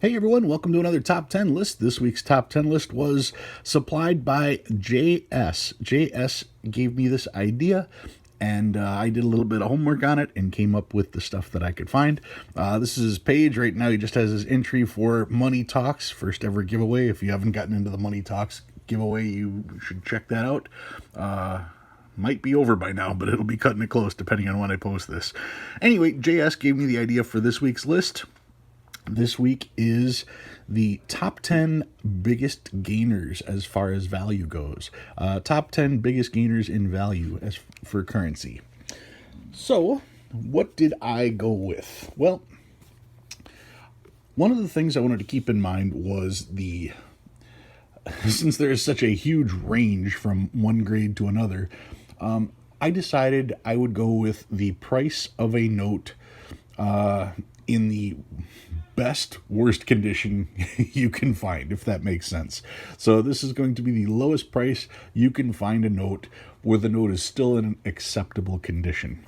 Hey everyone, welcome to another top 10 list. This week's top 10 list was supplied by JS. JS gave me this idea, and I did a little bit of homework on it and came up with the stuff that I could find. This is his page. Right now he just has his entry for Money Talks, first ever giveaway. If you haven't gotten into the Money Talks giveaway, you should check that out. Might be over by now, but it'll be cutting it close depending on when I post this. Anyway, JS gave me the idea for this week's list. This week is the top 10 biggest gainers as far as value goes. Top 10 biggest gainers in value as for currency. So, what did I go with? Well, one of the things I wanted to keep in mind was since there is such a huge range from one grade to another, I decided I would go with the price of a note in the best worst condition you can find, if that makes sense. So this is going to be the lowest price you can find a note where the note is still in an acceptable condition.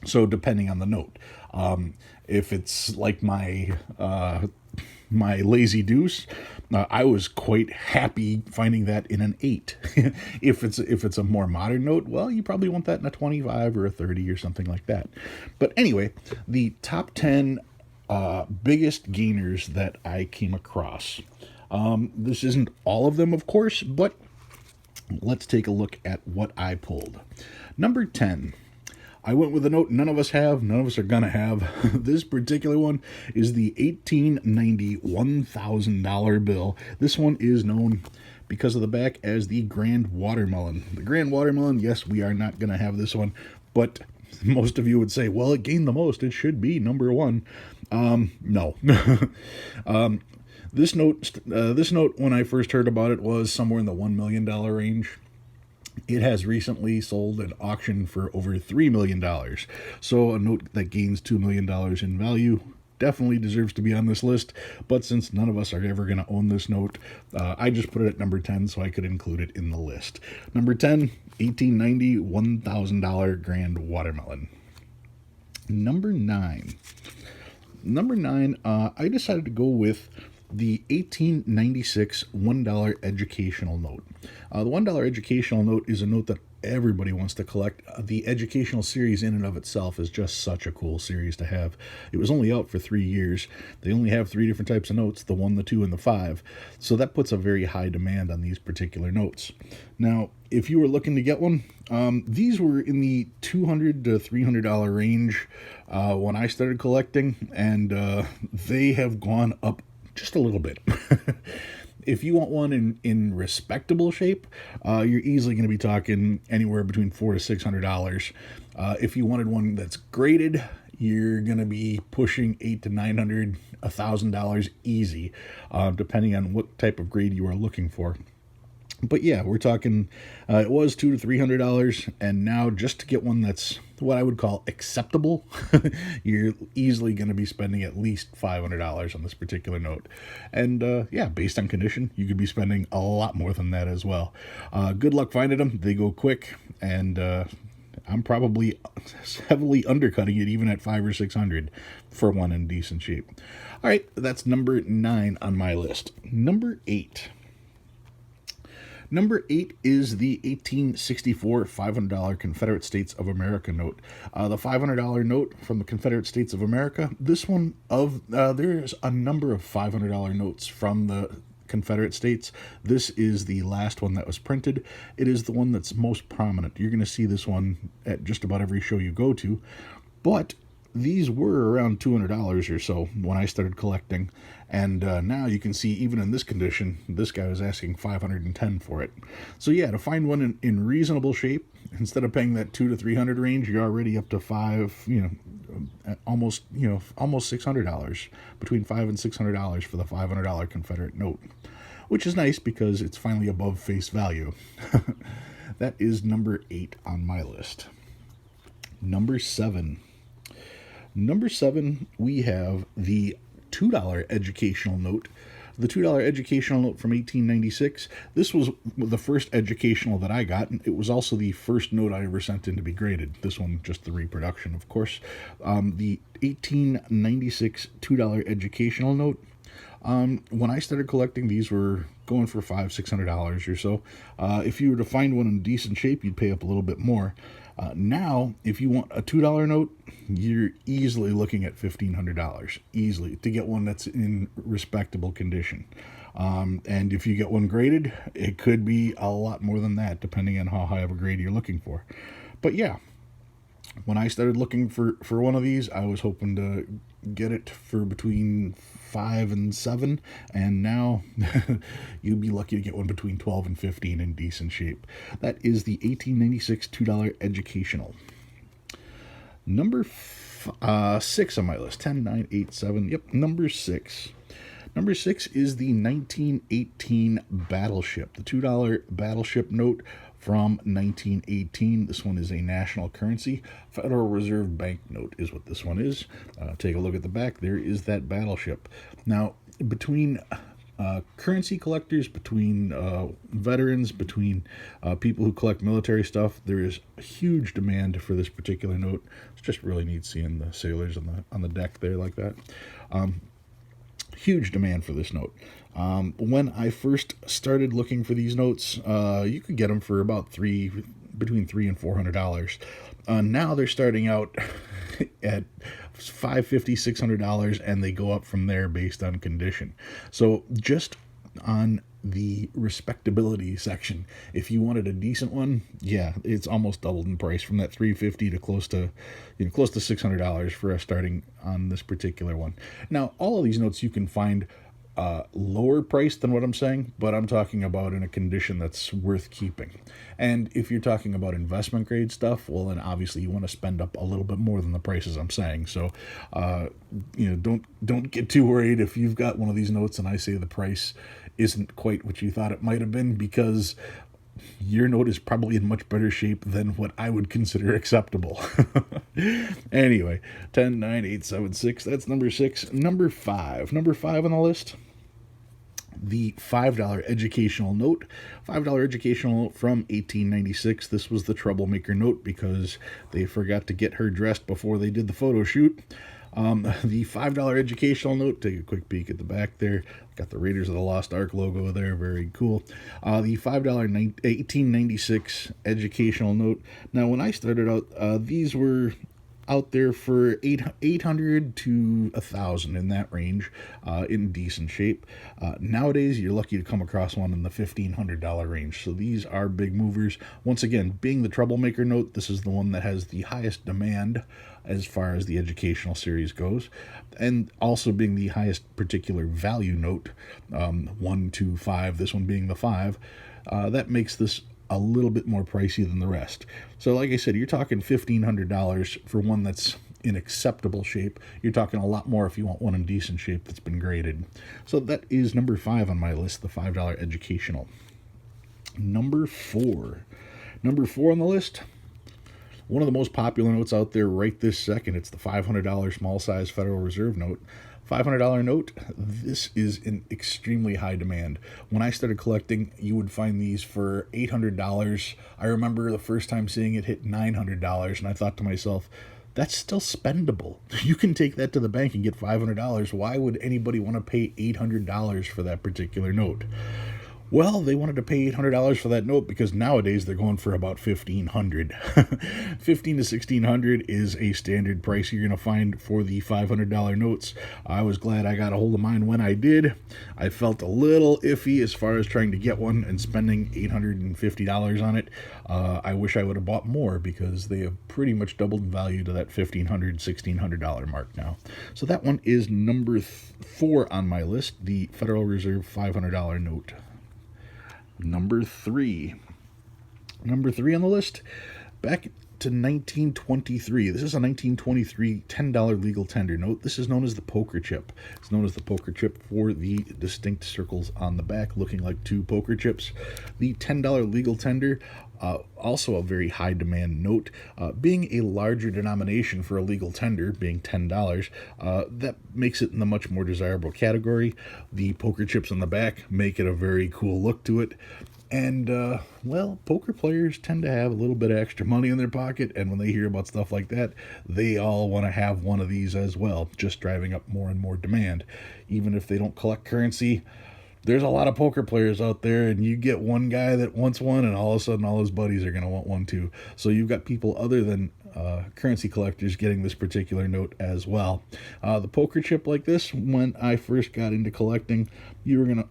So depending on the note, if it's like my Lazy Deuce, I was quite happy finding that in an 8. If it's a more modern note, well, you probably want that in a 25 or a 30 or something like that. But anyway, the top 10 biggest gainers that I came across. This isn't all of them, of course, but let's take a look at what I pulled. Number 10. I went with a note none of us have, none of us are gonna have. This particular one is the 1890 $1,000 bill. This one is known because of the back as the Grand Watermelon. The Grand Watermelon, yes, we are not gonna have this one, but most of you would say, well, it gained the most, it should be number one. No. This note, when I first heard about it, was somewhere in the $1 million range. It has recently sold at auction for over $3 million. So a note that gains $2 million in value definitely deserves to be on this list. But since none of us are ever going to own this note, I just put it at number 10 so I could include it in the list. Number 10, 1890 $1,000 Grand Watermelon. Number 9. Number 9, I decided to go with the 1896 $1 educational note. The $1 educational note is a note that everybody wants to collect. The educational series in and of itself is just such a cool series to have. It was only out for 3 years. They only have 3 different types of notes, the 1, the 2, and the 5. So that puts a very high demand on these particular notes. Now, if you were looking to get one, these were in the $200 to $300 range when I started collecting, and they have gone up just a little bit. If you want one in respectable shape, you're easily going to be talking anywhere between $400 to $600. If you wanted one that's graded, you're going to be pushing $800 to $900, $1,000 easy, depending on what type of grade you are looking for. But yeah, we're talking, it was $200 to $300, and now just to get one that's what I would call acceptable, you're easily going to be spending at least $500 on this particular note. And yeah, based on condition, you could be spending a lot more than that as well. Good luck finding them. They go quick, and I'm probably heavily undercutting it even at $500 or $600 for one in decent shape. All right, that's number 9 on my list. Number 8. Number 8 is the 1864 $500 Confederate States of America note. The $500 note from the Confederate States of America. This one there's a number of $500 notes from the Confederate States. This is the last one that was printed. It is the one that's most prominent. You're going to see this one at just about every show you go to. But these were around $200 or so when I started collecting, and now you can see even in this condition, this guy was asking $510 for it. So yeah, to find one in reasonable shape, instead of paying that $200 to $300 range, you're already up to almost $600, between $500 and $600 for the $500 Confederate note, which is nice because it's finally above face value. That is number 8 on my list. Number 7. Number 7, we have the $2 educational note. The $2 educational note from 1896. This was the first educational that I got, and it was also the first note I ever sent in to be graded. This one, just the reproduction, of course. The 1896 $2 educational note. When I started collecting, these were going for $500-600 or so. If you were to find one in decent shape, you'd pay up a little bit more. Now, if you want a $2 note, you're easily looking at $1,500, easily, to get one that's in respectable condition. And if you get one graded, it could be a lot more than that, depending on how high of a grade you're looking for. But yeah, when I started looking for one of these, I was hoping to get it for between 5 and 7, and now you'd be lucky to get one between 12 and 15 in decent shape. That is the 1896 $2 educational. Number 6 on my list, 10987. Yep, number 6. Number 6 is the 1918 Battleship, the $2 Battleship note from 1918. This one is a national currency. Federal Reserve Bank note is what this one is. Take a look at the back. There is that battleship. Now, between currency collectors, between veterans, between people who collect military stuff, there is a huge demand for this particular note. It's just really neat seeing the sailors on the deck there like that. Huge demand for this note. When I first started looking for these notes, you could get them for about between $300 and $400. Now they're starting out at $550, $600, and they go up from there based on condition. So just on the respectability section, if you wanted a decent one, yeah, it's almost doubled in price from that $350 to close to $600 for us starting on this particular one. Now, all of these notes you can find lower priced than what I'm saying, but I'm talking about in a condition that's worth keeping. And if you're talking about investment grade stuff, well, then obviously you want to spend up a little bit more than the prices I'm saying. So, don't get too worried if you've got one of these notes and I say the price isn't quite what you thought it might have been, because your note is probably in much better shape than what I would consider acceptable. Anyway, 109,876, that's number 6. Number 5. Number 5 on the list, the $5 educational note. $5 educational note from 1896. This was the troublemaker note because they forgot to get her dressed before they did the photo shoot. The $5 educational note, take a quick peek at the back there. Got the Raiders of the Lost Ark logo there, very cool. The $5 1896 educational note. Now, when I started out, these were out there for $800 to $1,000, in that range, in decent shape. Nowadays, you're lucky to come across one in the $1,500 range. So these are big movers. Once again, being the troublemaker note, this is the one that has the highest demand as far as the educational series goes, and also being the highest particular value note, 1 to 5, this one being the 5, that makes this a little bit more pricey than the rest. So like I said, you're talking $1,500 for one that's in acceptable shape. You're talking a lot more if you want one in decent shape that's been graded. So that is number 5 on my list, the $5 educational. Number 4. Number 4 on the list, one of the most popular notes out there right this second. It's the $500 small size Federal Reserve note. $500 note, this is in extremely high demand. When I started collecting, you would find these for $800. I remember the first time seeing it hit $900, and I thought to myself, that's still spendable. You can take that to the bank and get $500. Why would anybody want to pay $800 for that particular note? Well, they wanted to pay $800 for that note because nowadays they're going for about $1,500. $1,500 to $1,600 is a standard price you're going to find for the $500 notes. I was glad I got a hold of mine when I did. I felt a little iffy as far as trying to get one and spending $850 on it. I wish I would have bought more because they have pretty much doubled in value to that $1,500, $1,600 mark now. So that one is number 4 on my list, the Federal Reserve $500 note. Number 3. Number 3 on the list, back to 1923. This is a 1923 $10 legal tender note. This is known as the poker chip. It's known as the poker chip for the distinct circles on the back looking like 2 poker chips. The $10 legal tender, also a very high demand note. Being a larger denomination for a legal tender, being $10, that makes it in the much more desirable category. The poker chips on the back make it a very cool look to it. And, well, poker players tend to have a little bit of extra money in their pocket, and when they hear about stuff like that, they all want to have one of these as well, just driving up more and more demand. Even if they don't collect currency, there's a lot of poker players out there, and you get one guy that wants one, and all of a sudden all his buddies are going to want one too. So you've got people other than currency collectors getting this particular note as well. The poker chip like this, when I first got into collecting,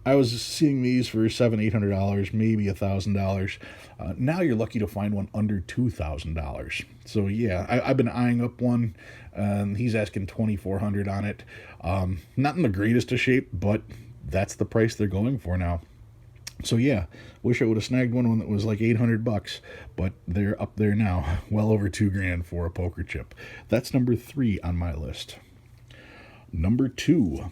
I was seeing these for $700-800, maybe $1,000. Now you're lucky to find one under $2,000. So yeah, I've been eyeing up one, and he's asking $2,400 on it. Not in the greatest of shape, but that's the price they're going for now. So yeah, wish I would have snagged one that was like $800, but they're up there now, well over $2,000 for a poker chip. That's number 3 on my list. Number 2.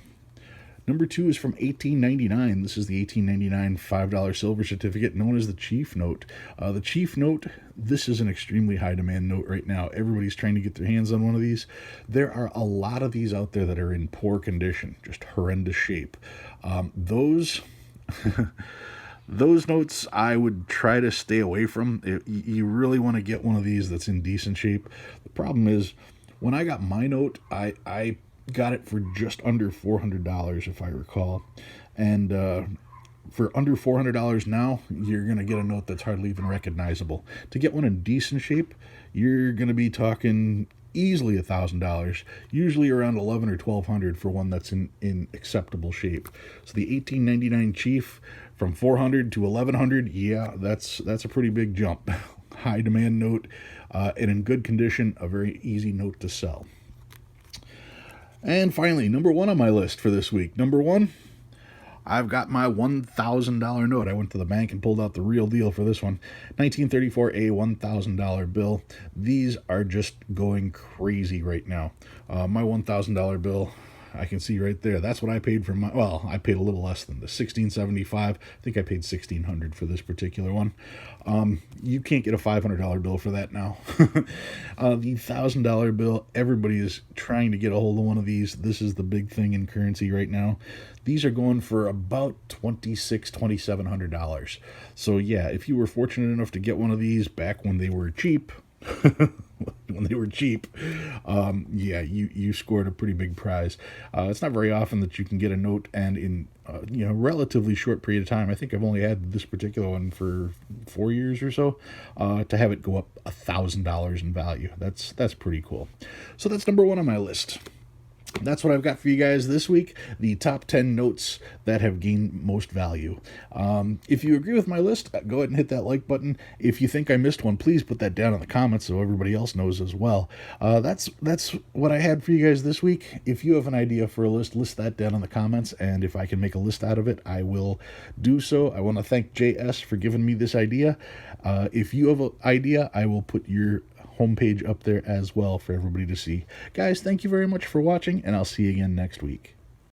Number 2 is from 1899. This is the 1899 $5 silver certificate known as the Chief Note. The Chief Note, this is an extremely high demand note right now. Everybody's trying to get their hands on one of these. There are a lot of these out there that are in poor condition, just horrendous shape. Those notes I would try to stay away from. You really want to get one of these that's in decent shape. The problem is, when I got my note, I got it for just under $400, if I recall. And for under $400 now, you're going to get a note that's hardly even recognizable. To get one in decent shape, you're going to be talking easily $1,000, usually around $1,100 or $1,200 for one that's in acceptable shape. So the 1899 Chief, from $400 to $1,100, yeah, that's a pretty big jump. High demand note, and in good condition, a very easy note to sell. And finally, number 1 on my list for this week. Number 1, I've got my $1,000 note. I went to the bank and pulled out the real deal for this one. 1934 A $1,000 bill. These are just going crazy right now. My $1,000 bill, I can see right there. That's what I paid for I paid a little less than the $1,675. I think I paid $1,600 for this particular one. You can't get a $500 bill for that now. The $1,000 bill, everybody is trying to get a hold of one of these. This is the big thing in currency right now. These are going for about $2,700. So yeah, if you were fortunate enough to get one of these back when they were cheap, yeah, you scored a pretty big prize. It's not very often that you can get a note and in relatively short period of time. I think I've only had this particular one for 4 years or so. To have it go up $1,000 in value, that's pretty cool. So that's number 1 on my list. That's what I've got for you guys this week, the top 10 notes that have gained most value. If you agree with my list, go ahead and hit that like button. If you think I missed one, please put that down in the comments so everybody else knows as well. That's what I had for you guys this week. If you have an idea for a list that down in the comments, and if I can make a list out of it, I will do so. I want to thank JS for giving me this idea. If you have an idea, I will put your homepage up there as well for everybody to see. Guys, thank you very much for watching, and I'll see you again next week.